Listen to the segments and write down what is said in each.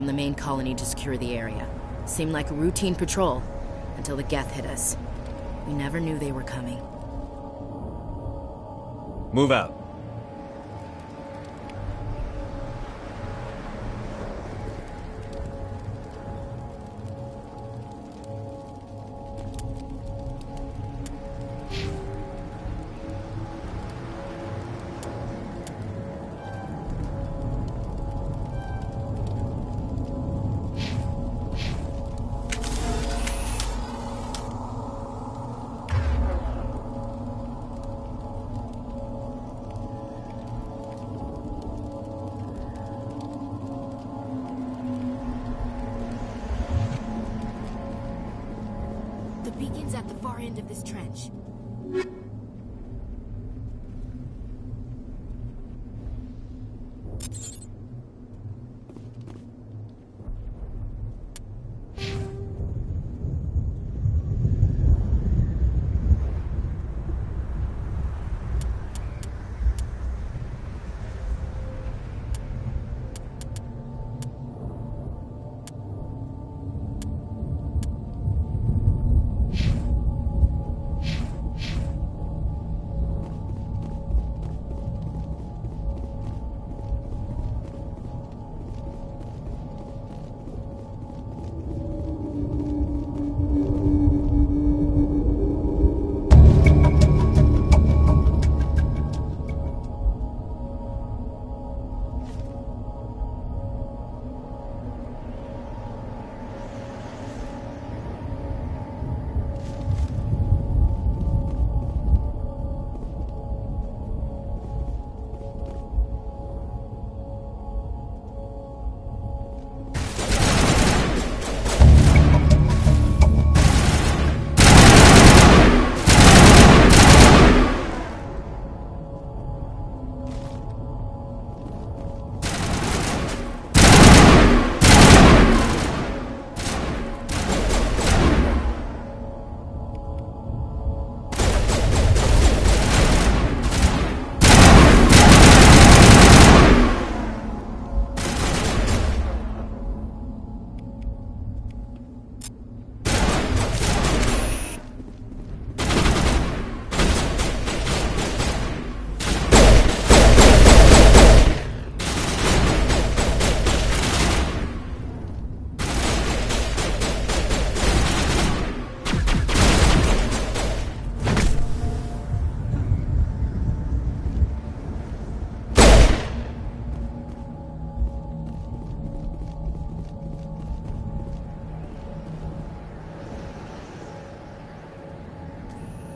from the main colony to secure the area. Seemed like a routine patrol, until the Geth hit us. We never knew they were coming. Move out. The beacon's at the far end of this trench.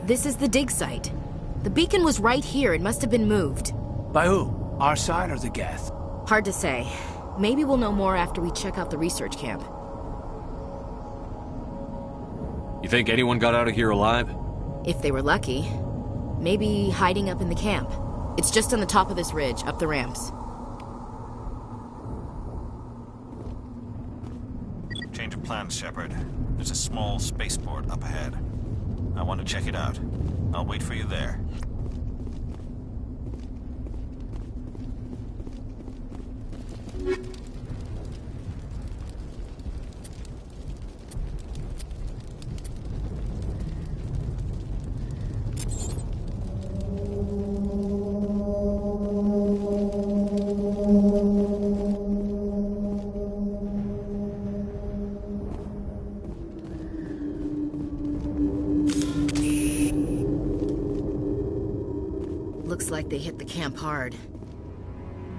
This is the dig site. The beacon was right here. It must have been moved. By who? Our side or the Geth? Hard to say. Maybe we'll know more after we check out the research camp. You think anyone got out of here alive? If they were lucky. Maybe hiding up in the camp. It's just on the top of this ridge, up the ramps. Change of plans, Shepard. There's a small spaceport up ahead. I want to check it out. I'll wait for you there. Looks like they hit the camp hard.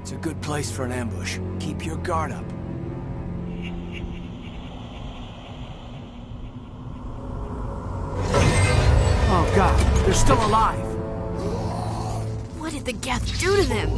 It's a good place for an ambush. Keep your guard up. Oh god, they're still alive! What did the Geth do to them?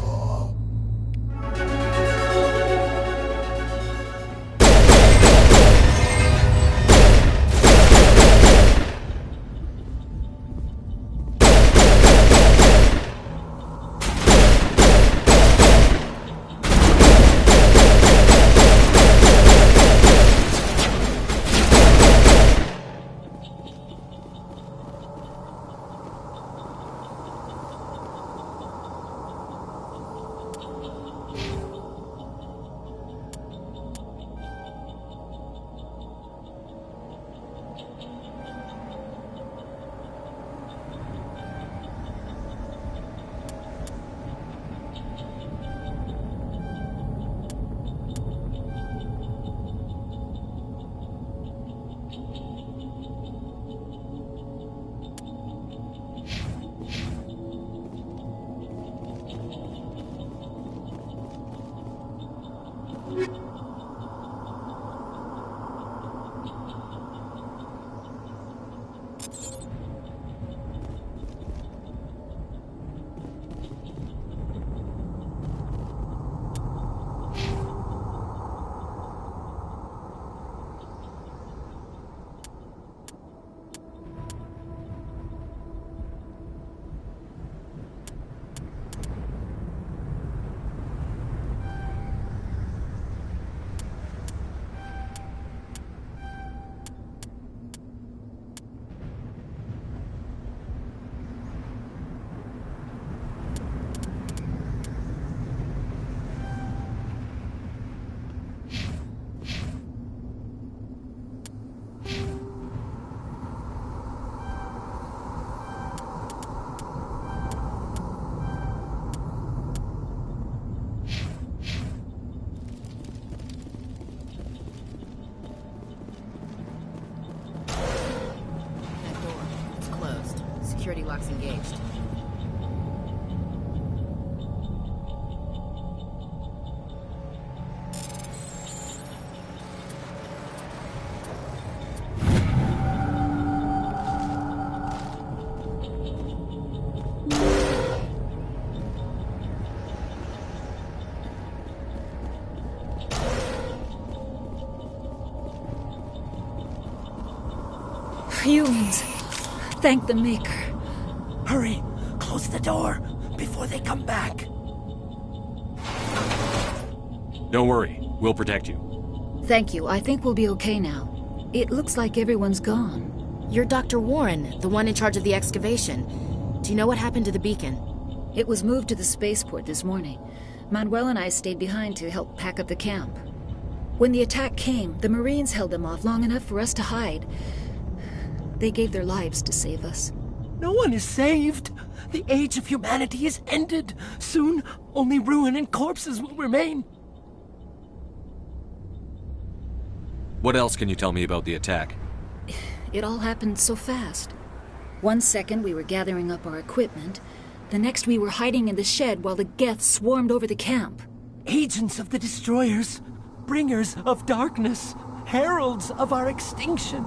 security lock's engaged. Humans. Thank the Maker. Hurry! Close the door before they come back. Don't worry. We'll protect you. Thank you. I think we'll be okay now. It looks like everyone's gone. You're Dr. Warren, the one in charge of the excavation. Do you know what happened to the beacon? It was moved to the spaceport this morning. Manuel and I stayed behind to help pack up the camp. When the attack came, the Marines held them off long enough for us to hide. They gave their lives to save us. No one is saved. The age of humanity is ended. Soon, only ruin and corpses will remain. What else can you tell me about the attack? It all happened so fast. 1 second we were gathering up our equipment. The next we were hiding in the shed while the Geth swarmed over the camp. Agents of the Destroyers, bringers of darkness, heralds of our extinction.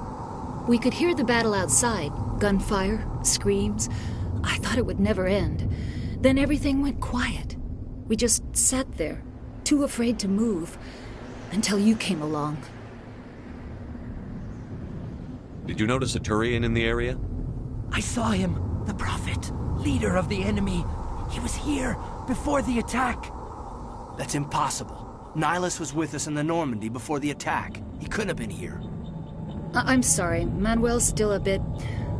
We could hear the battle outside. Gunfire, screams. I thought it would never end. Then everything went quiet. We just sat there, too afraid to move, until you came along. Did you notice a Turian in the area? I saw him, the Prophet, leader of the enemy. He was here before the attack. That's impossible. Nihilus was with us in the Normandy before the attack. He couldn't have been here. I'm sorry. Manuel's still a bit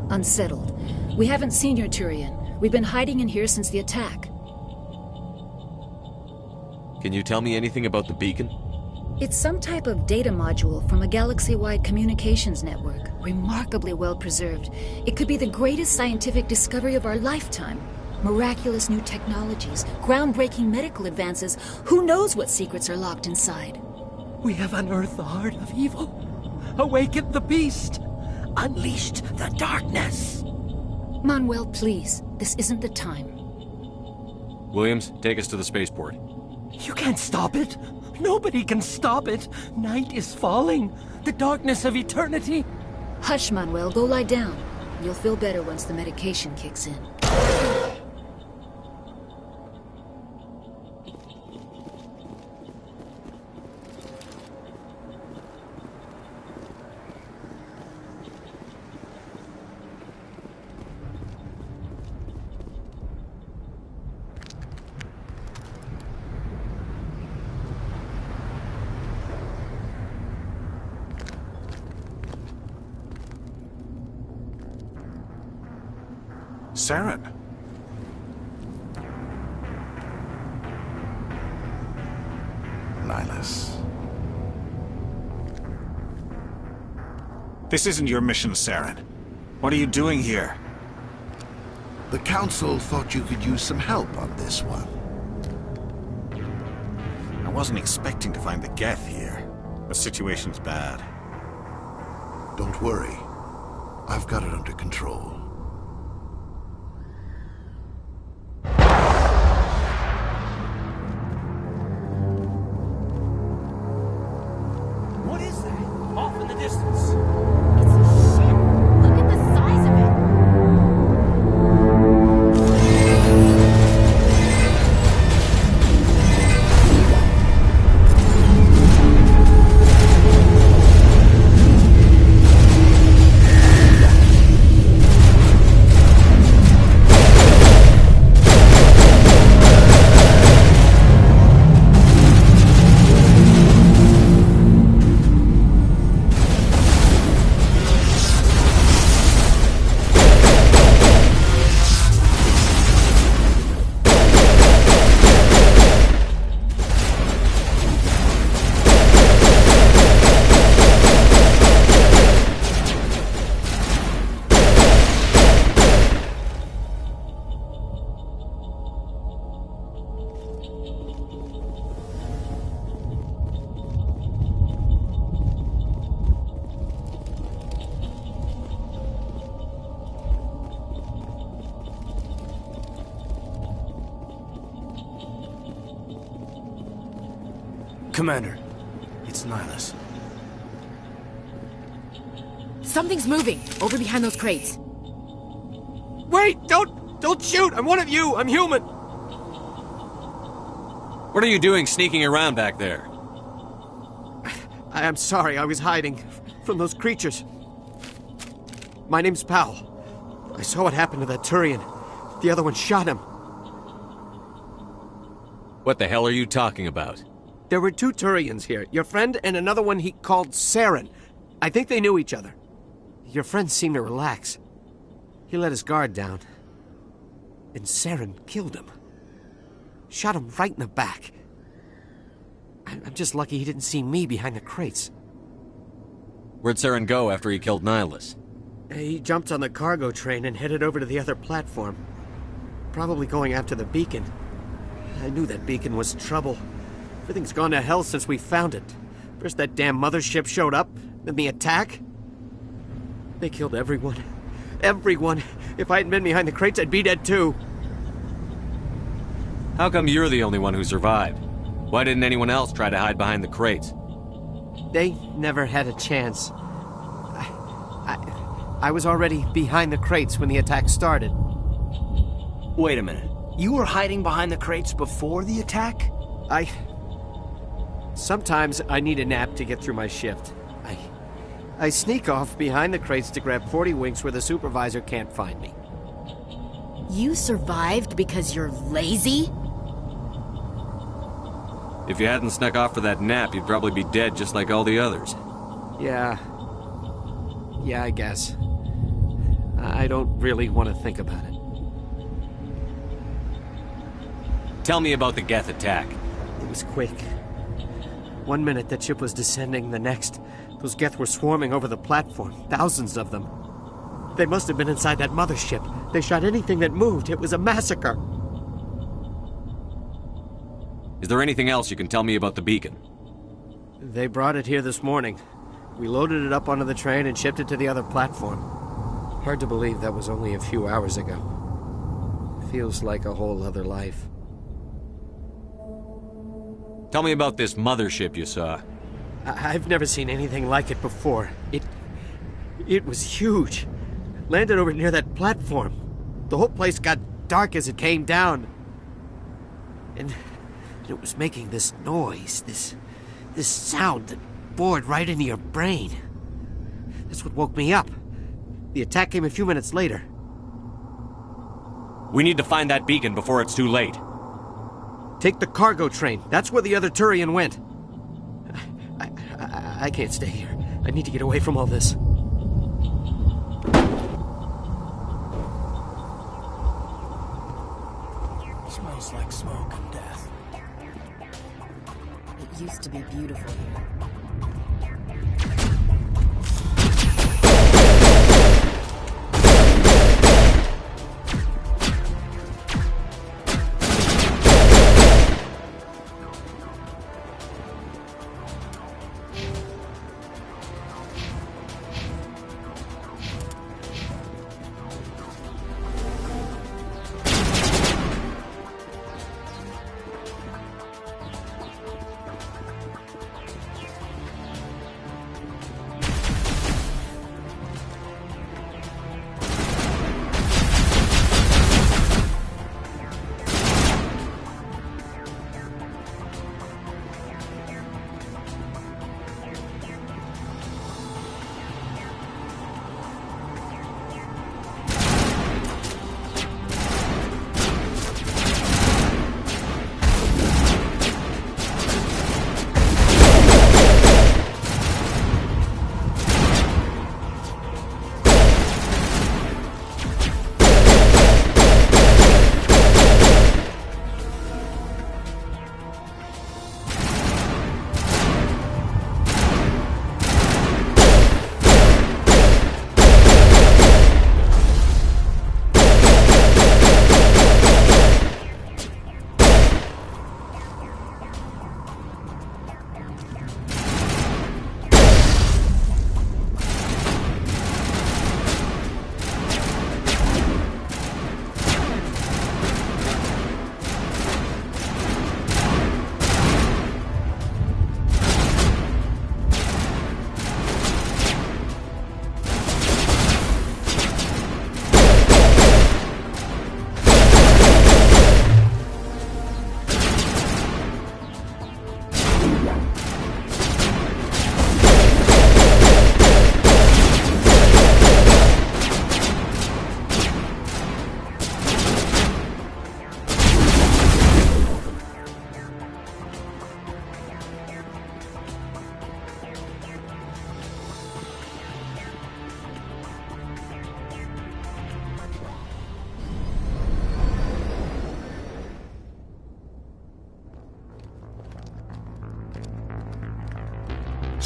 unsettled. We haven't seen your Turian. We've been hiding in here since the attack. Can you tell me anything about the beacon? It's some type of data module from a galaxy-wide communications network. Remarkably well preserved. It could be the greatest scientific discovery of our lifetime. Miraculous new technologies, groundbreaking medical advances. Who knows what secrets are locked inside? We have unearthed the heart of evil, awakened the beast, unleashed the darkness. Manuel, please. This isn't the time. Williams, take us to the spaceport. You can't stop it. Nobody can stop it. Night is falling. The darkness of eternity. Hush, Manuel. Go lie down. You'll feel better once the medication kicks in. Saren. Nihilus. This isn't your mission, Saren. What are you doing here? The Council thought you could use some help on this one. I wasn't expecting to find the Geth here. The situation's bad. Don't worry. I've got it under control. What is that? Off in the distance. It's a ship. Look at the size of it. Commander, it's Nihilus. Something's moving over behind those crates. Wait! Don't shoot! I'm one of you! I'm human! What are you doing sneaking around back there? I'm sorry, I was hiding from those creatures. My name's Powell. I saw what happened to that Turian. The other one shot him. What the hell are you talking about? There were 2 Turians here. Your friend and another one he called Saren. I think they knew each other. Your friend seemed to relax. He let his guard down. And Saren killed him. Shot him right in the back. I'm just lucky he didn't see me behind the crates. Where'd Saren go after he killed Nihilus? He jumped on the cargo train and headed over to the other platform. Probably going after the beacon. I knew that beacon was trouble. Everything's gone to hell since we found it. First that damn mothership showed up, then the attack. They killed everyone. Everyone. If I hadn't been behind the crates, I'd be dead too. How come you're the only one who survived? Why didn't anyone else try to hide behind the crates? They never had a chance. I was already behind the crates when the attack started. Wait a minute. You were hiding behind the crates before the attack? Sometimes I need a nap to get through my shift. I sneak off behind the crates to grab 40 winks where the supervisor can't find me. You survived because you're lazy? If you hadn't snuck off for that nap, you'd probably be dead just like all the others. Yeah, I guess. I don't really want to think about it. Tell me about the Geth attack. It was quick. 1 minute that ship was descending, the next, those Geth were swarming over the platform. Thousands of them. They must have been inside that mothership. They shot anything that moved. It was a massacre. Is there anything else you can tell me about the beacon? They brought it here this morning. We loaded it up onto the train and shipped it to the other platform. Hard to believe that was only a few hours ago. Feels like a whole other life. Tell me about this mothership you saw. I've never seen anything like it before. It was huge. Landed over near that platform. The whole place got dark as it came down. And it was making this noise, this sound that bored right into your brain. That's what woke me up. The attack came a few minutes later. We need to find that beacon before it's too late. Take the cargo train. That's where the other Turian went. I can't stay here. I need to get away from all this. Smells like smoke and death. It used to be beautiful here.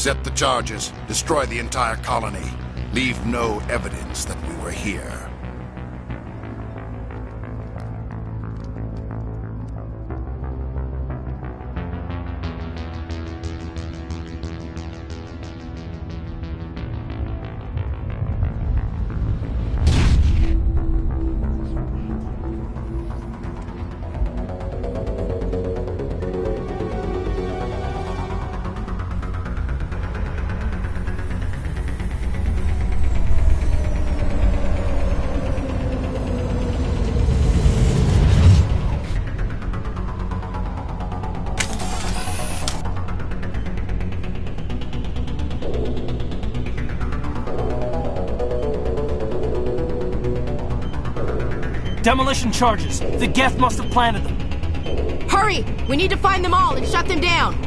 Set the charges. Destroy the entire colony. Leave no evidence that we were here. Demolition charges. The Geth must have planted them. Hurry! We need to find them all and shut them down!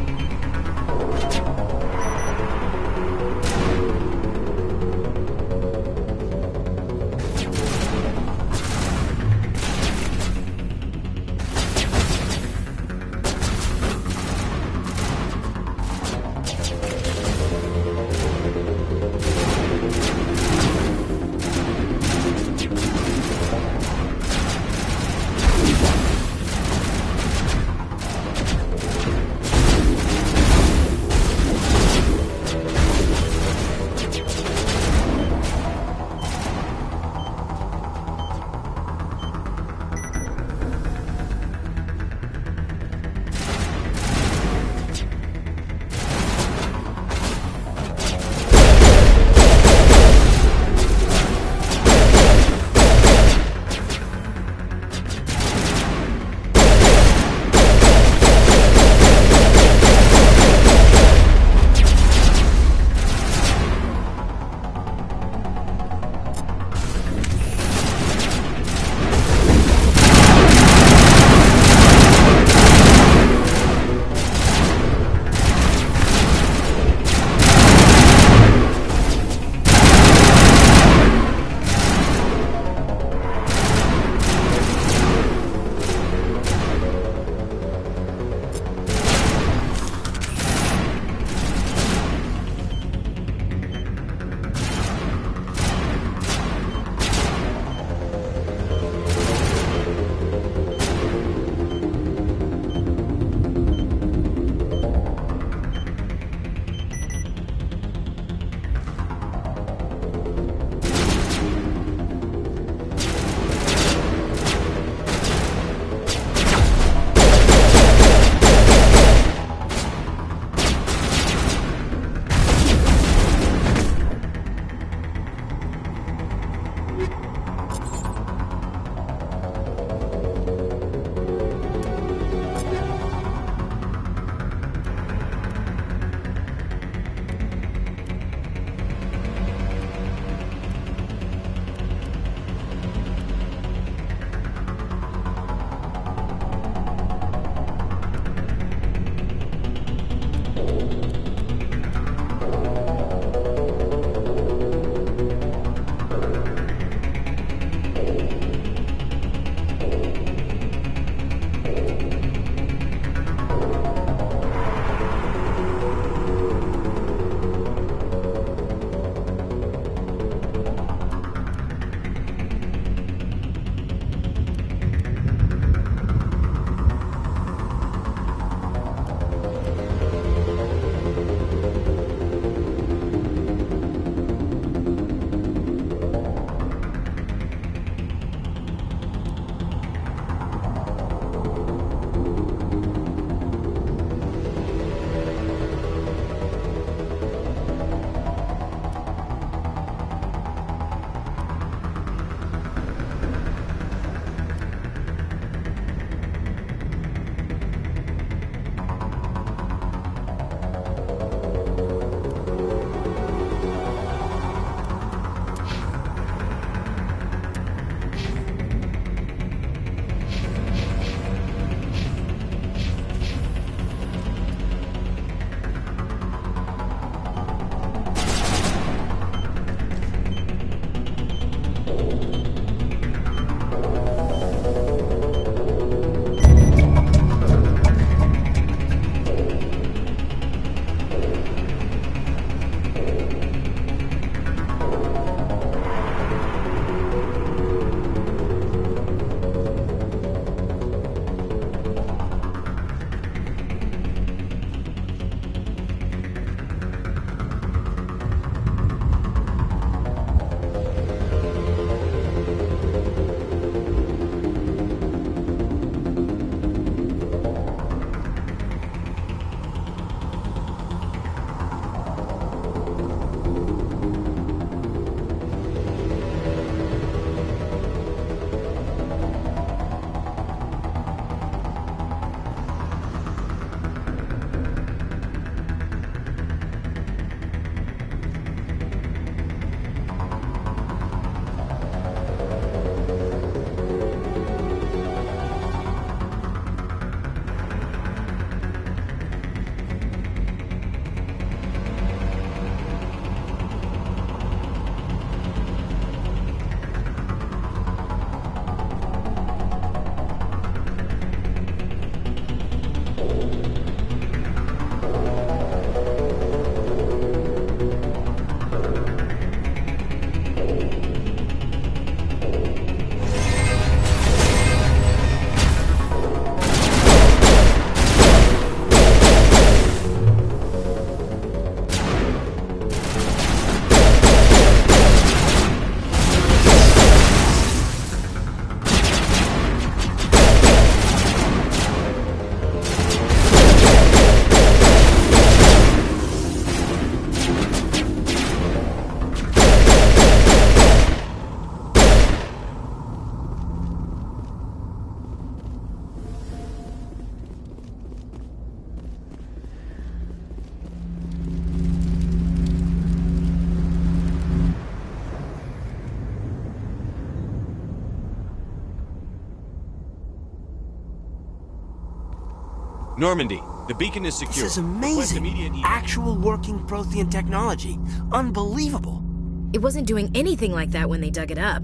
Normandy, the beacon is secure. This is Request amazing. immediate- Actual working Prothean technology. Unbelievable. It wasn't doing anything like that when they dug it up.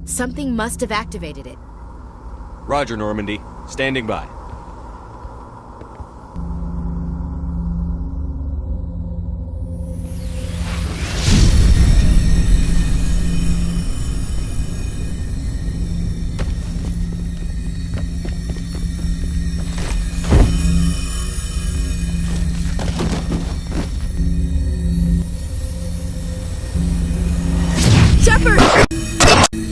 Something must have activated it. Roger, Normandy. Standing by. Shepard!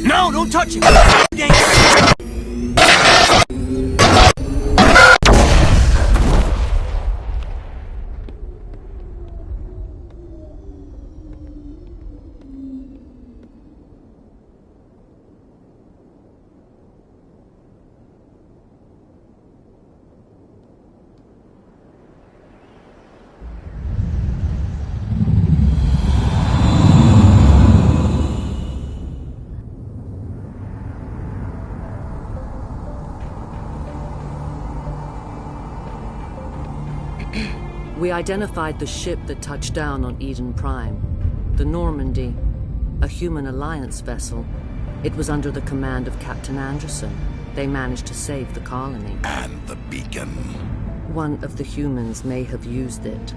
No, don't touch him! We identified the ship that touched down on Eden Prime. The Normandy, a human alliance vessel. It was under the command of Captain Anderson. They managed to save the colony. And the beacon. One of the humans may have used it.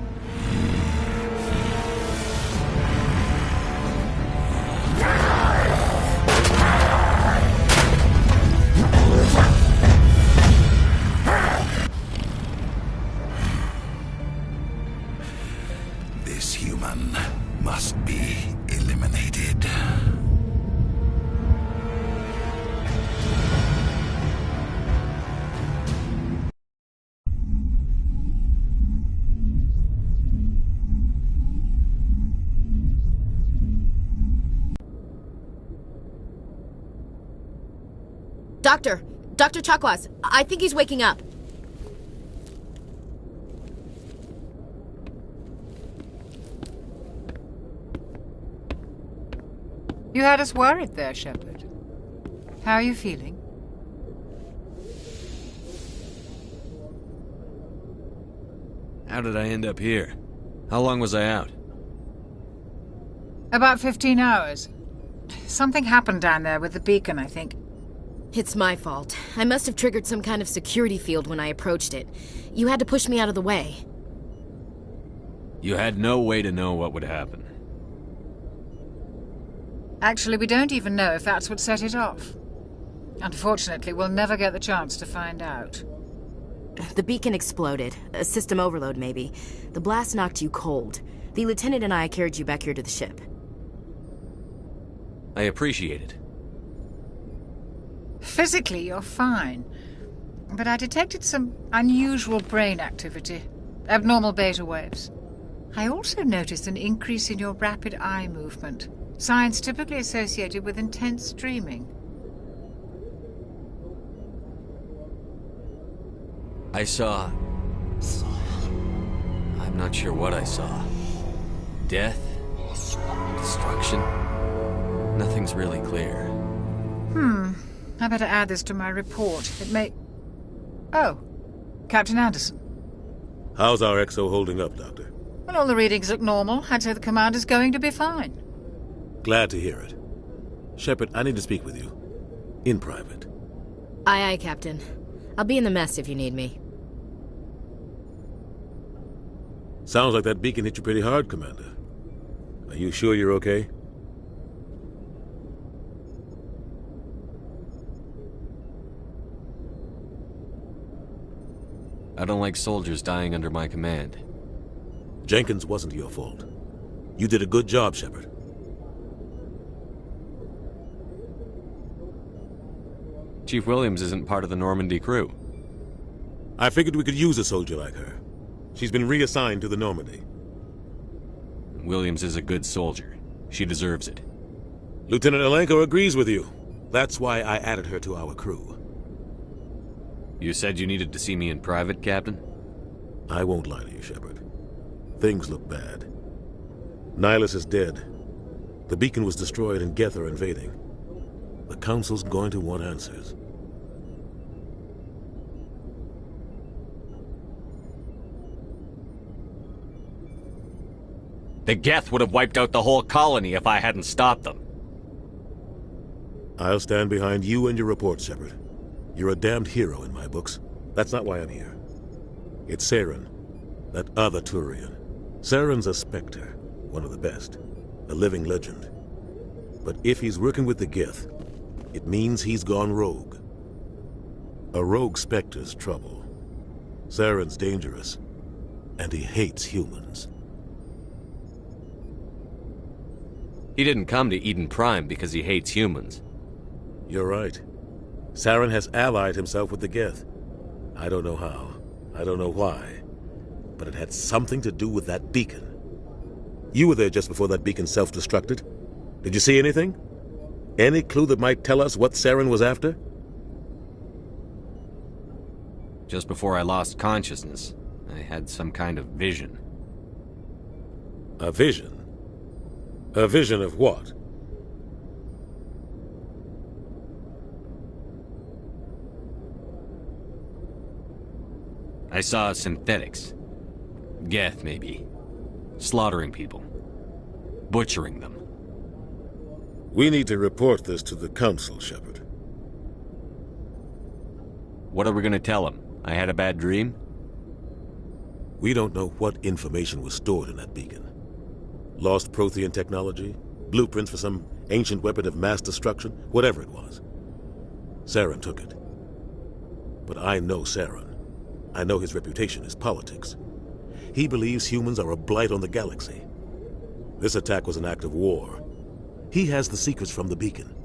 This human must be eliminated. Dr. Chakwas, I think he's waking up. You had us worried there, Shepard. How are you feeling? How did I end up here? How long was I out? About 15 hours. Something happened down there with the beacon, I think. It's my fault. I must have triggered some kind of security field when I approached it. You had to push me out of the way. You had no way to know what would happen. Actually, we don't even know if that's what set it off. Unfortunately, we'll never get the chance to find out. The beacon exploded. A system overload, maybe. The blast knocked you cold. The lieutenant and I carried you back here to the ship. I appreciate it. Physically, you're fine. But I detected some unusual brain activity. Abnormal beta waves. I also noticed an increase in your rapid eye movement. Signs typically associated with intense dreaming. I saw... I'm not sure what I saw. Death? Destruction? Nothing's really clear. I better add this to my report. It may... Oh, Captain Anderson. How's our XO holding up, Doctor? Well, all the readings look normal. I'd say the commander's going to be fine. Glad to hear it. Shepard, I need to speak with you. In private. Aye, Captain. I'll be in the mess if you need me. Sounds like that beacon hit you pretty hard, Commander. Are you sure you're okay? I don't like soldiers dying under my command. Jenkins wasn't your fault. You did a good job, Shepard. Chief Williams isn't part of the Normandy crew. I figured we could use a soldier like her. She's been reassigned to the Normandy. Williams is a good soldier. She deserves it. Lieutenant Alenko agrees with you. That's why I added her to our crew. You said you needed to see me in private, Captain? I won't lie to you, Shepard. Things look bad. Nihilus is dead. The beacon was destroyed and Geth are invading. The Council's going to want answers. The Geth would have wiped out the whole colony if I hadn't stopped them. I'll stand behind you and your report, Shepard. You're a damned hero in my books. That's not why I'm here. It's Saren, that other Turian. Saren's a Spectre, one of the best, a living legend. But if he's working with the Geth, it means he's gone rogue. A rogue Spectre's trouble. Saren's dangerous, and he hates humans. He didn't come to Eden Prime because he hates humans. You're right. Saren has allied himself with the Geth. I don't know how. I don't know why. But it had something to do with that beacon. You were there just before that beacon self-destructed. Did you see anything? Any clue that might tell us what Saren was after? Just before I lost consciousness, I had some kind of vision. A vision? A vision of what? I saw synthetics. Geth, maybe. Slaughtering people. Butchering them. We need to report this to the Council, Shepard. What are we gonna tell them? I had a bad dream? We don't know what information was stored in that beacon. Lost Prothean technology? Blueprints for some ancient weapon of mass destruction? Whatever it was. Saren took it. But I know Saren. I know his reputation is politics. He believes humans are a blight on the galaxy. This attack was an act of war. He has the secrets from the beacon.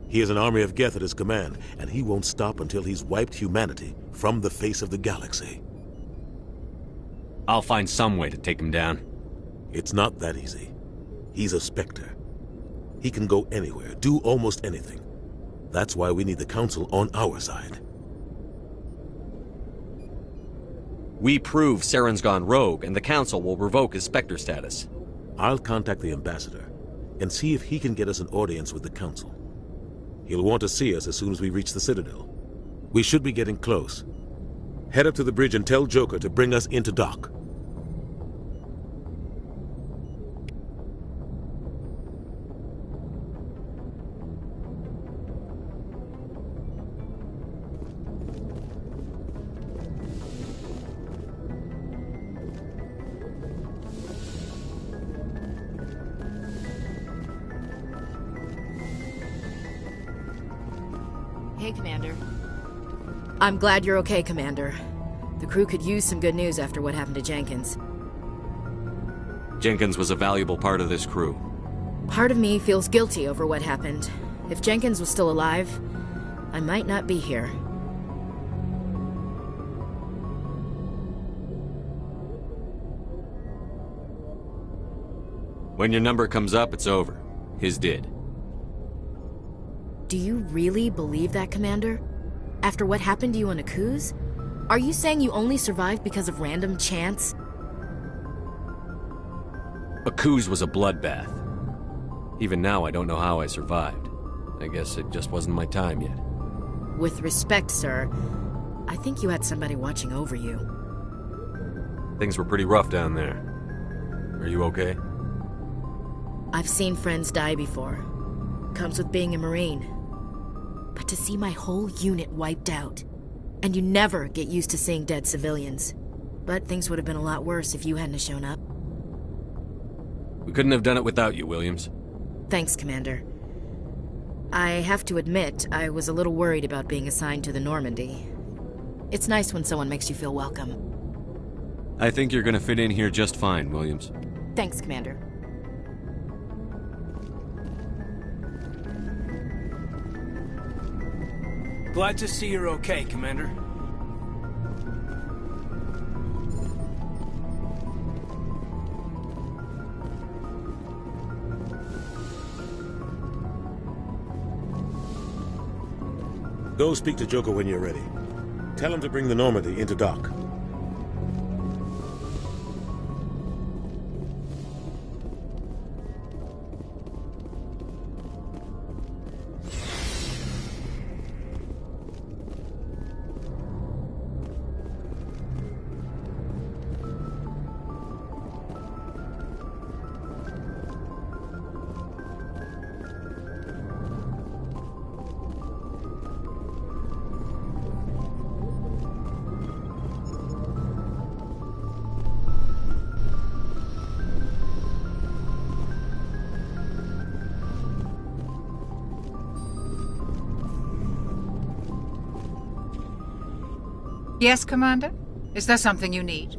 He has an army of Geth at his command, and he won't stop until he's wiped humanity from the face of the galaxy. I'll find some way to take him down. It's not that easy. He's a Spectre. He can go anywhere, do almost anything. That's why we need the Council on our side. We prove Saren's gone rogue, and the Council will revoke his Spectre status. I'll contact the Ambassador and see if he can get us an audience with the Council. He'll want to see us as soon as we reach the Citadel. We should be getting close. Head up to the bridge and tell Joker to bring us into dock. Hey, Commander. I'm glad you're okay, Commander. The crew could use some good news after what happened to Jenkins. Jenkins was a valuable part of this crew. Part of me feels guilty over what happened. If Jenkins was still alive, I might not be here. When your number comes up, it's over. His did. Do you really believe that, Commander? After what happened to you on Akuz? Are you saying you only survived because of random chance? Akuz was a bloodbath. Even now, I don't know how I survived. I guess it just wasn't my time yet. With respect, sir, I think you had somebody watching over you. Things were pretty rough down there. Are you okay? I've seen friends die before. Comes with being a Marine. But to see my whole unit wiped out, and you never get used to seeing dead civilians. But things would have been a lot worse if you hadn't shown up. We couldn't have done it without you, Williams. Thanks, Commander. I have to admit, I was a little worried about being assigned to the Normandy. It's nice when someone makes you feel welcome. I think you're gonna fit in here just fine, Williams. Thanks, Commander. Glad to see you're okay, Commander. Go speak to Joker when you're ready. Tell him to bring the Normandy into dock. Yes, Commander? Is there something you need?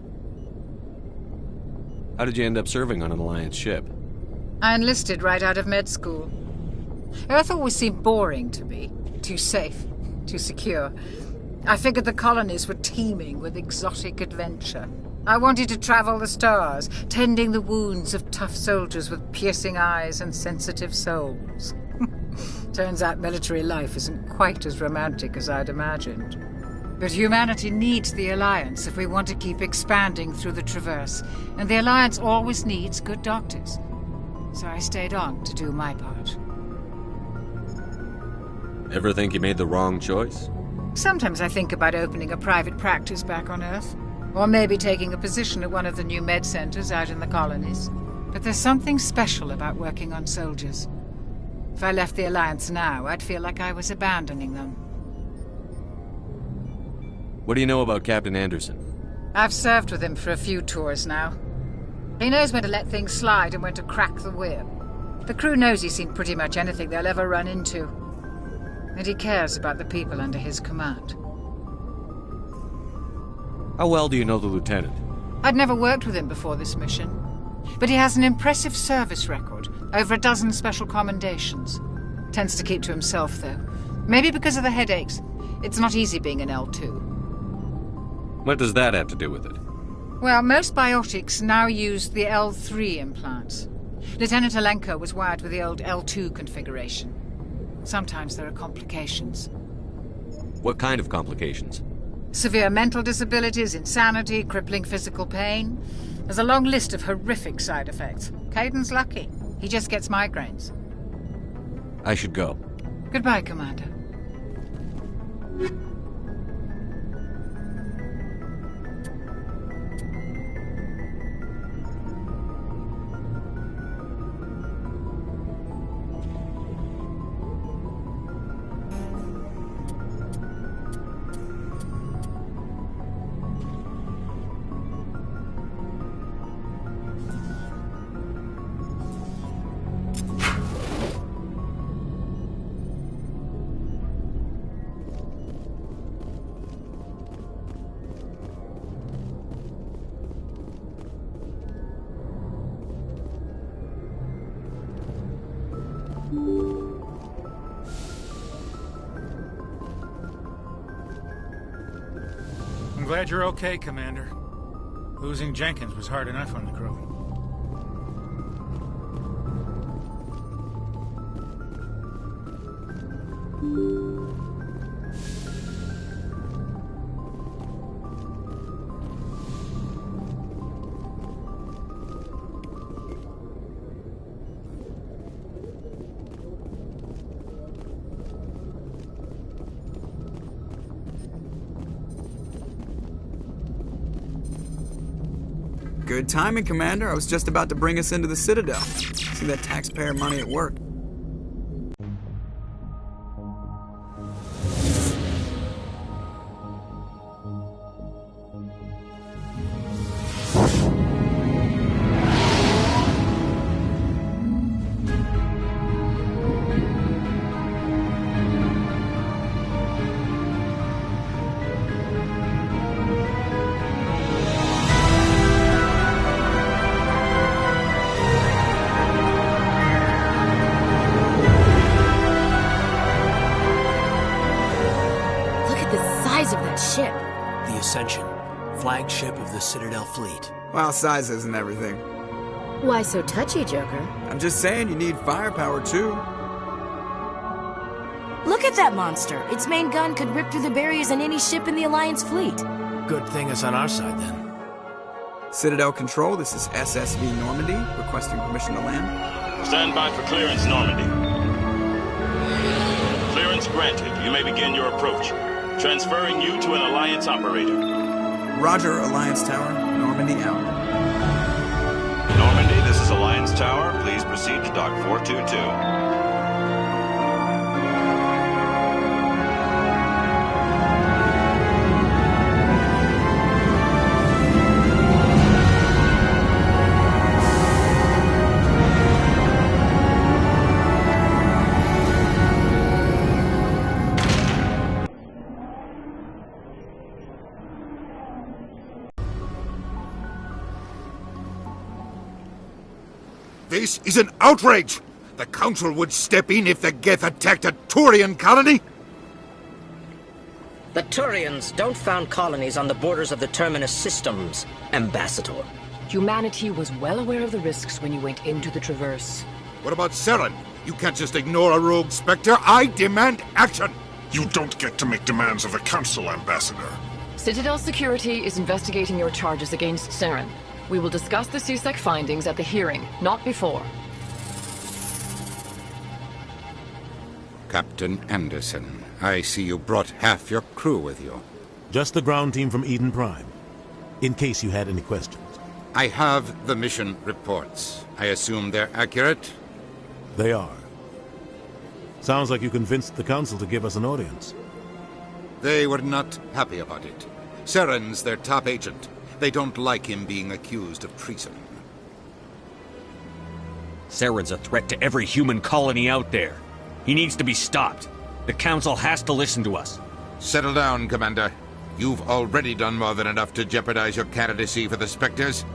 How did you end up serving on an Alliance ship? I enlisted right out of med school. Earth always seemed boring to me. Too safe, too secure. I figured the colonies were teeming with exotic adventure. I wanted to travel the stars, tending the wounds of tough soldiers with piercing eyes and sensitive souls. Turns out military life isn't quite as romantic as I'd imagined. But humanity needs the Alliance if we want to keep expanding through the Traverse, and the Alliance always needs good doctors. So I stayed on to do my part. Ever think you made the wrong choice? Sometimes I think about opening a private practice back on Earth, or maybe taking a position at one of the new med centers out in the colonies. But there's something special about working on soldiers. If I left the Alliance now, I'd feel like I was abandoning them. What do you know about Captain Anderson? I've served with him for a few tours now. He knows when to let things slide and when to crack the whip. The crew knows he's seen pretty much anything they'll ever run into. And he cares about the people under his command. How well do you know the Lieutenant? I'd never worked with him before this mission. But he has an impressive service record, over a dozen special commendations. Tends to keep to himself, though. Maybe because of the headaches. It's not easy being an L2. What does that have to do with it? Well, most biotics now use the L3 implants. Lieutenant Alenko was wired with the old L2 configuration. Sometimes there are complications. What kind of complications? Severe mental disabilities, insanity, crippling physical pain. There's a long list of horrific side effects. Caden's lucky. He just gets migraines. I should go. Goodbye, Commander. I'm glad you're okay, Commander. Losing Jenkins was hard enough on the crew. Good timing, Commander. I was just about to bring us into the Citadel. See that taxpayer money at work. Flagship of the Citadel fleet. Well, size isn't everything. Why so touchy, Joker? I'm just saying you need firepower, too. Look at that monster. Its main gun could rip through the barriers in any ship in the Alliance fleet. Good thing it's on our side, then. Citadel Control, this is SSV Normandy, requesting permission to land. Stand by for clearance, Normandy. Clearance granted. You may begin your approach. Transferring you to an Alliance operator. Roger, Alliance Tower. Normandy out. Normandy, this is Alliance Tower. Please proceed to Dock 422. This is an outrage! The Council would step in if the Geth attacked a Turian colony? The Turians don't found colonies on the borders of the Terminus systems, Ambassador. Humanity was well aware of the risks when you went into the Traverse. What about Saren? You can't just ignore a rogue Spectre. I demand action! You don't get to make demands of the Council, Ambassador. Citadel Security is investigating your charges against Saren. We will discuss the CSEC findings at the hearing, not before. Captain Anderson, I see you brought half your crew with you. Just the ground team from Eden Prime, in case you had any questions. I have the mission reports. I assume they're accurate? They are. Sounds like you convinced the Council to give us an audience. They were not happy about it. Saren's their top agent. They don't like him being accused of treason. Saren's a threat to every human colony out there. He needs to be stopped. The Council has to listen to us. Settle down, Commander. You've already done more than enough to jeopardize your candidacy for the Spectres.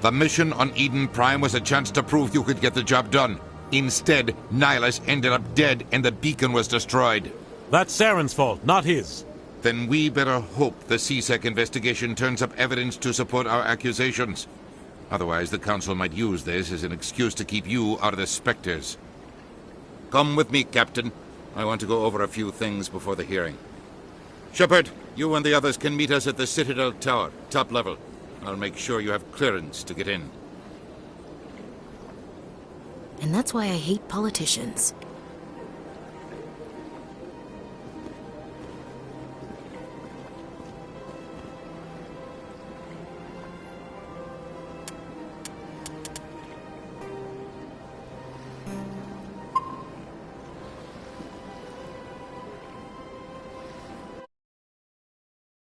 The mission on Eden Prime was a chance to prove you could get the job done. Instead, Nihilus ended up dead and the beacon was destroyed. That's Saren's fault, not his. Then we better hope the CSEC investigation turns up evidence to support our accusations. Otherwise, the Council might use this as an excuse to keep you out of the Spectres. Come with me, Captain. I want to go over a few things before the hearing. Shepard, you and the others can meet us at the Citadel Tower, top level. I'll make sure you have clearance to get in. And that's why I hate politicians.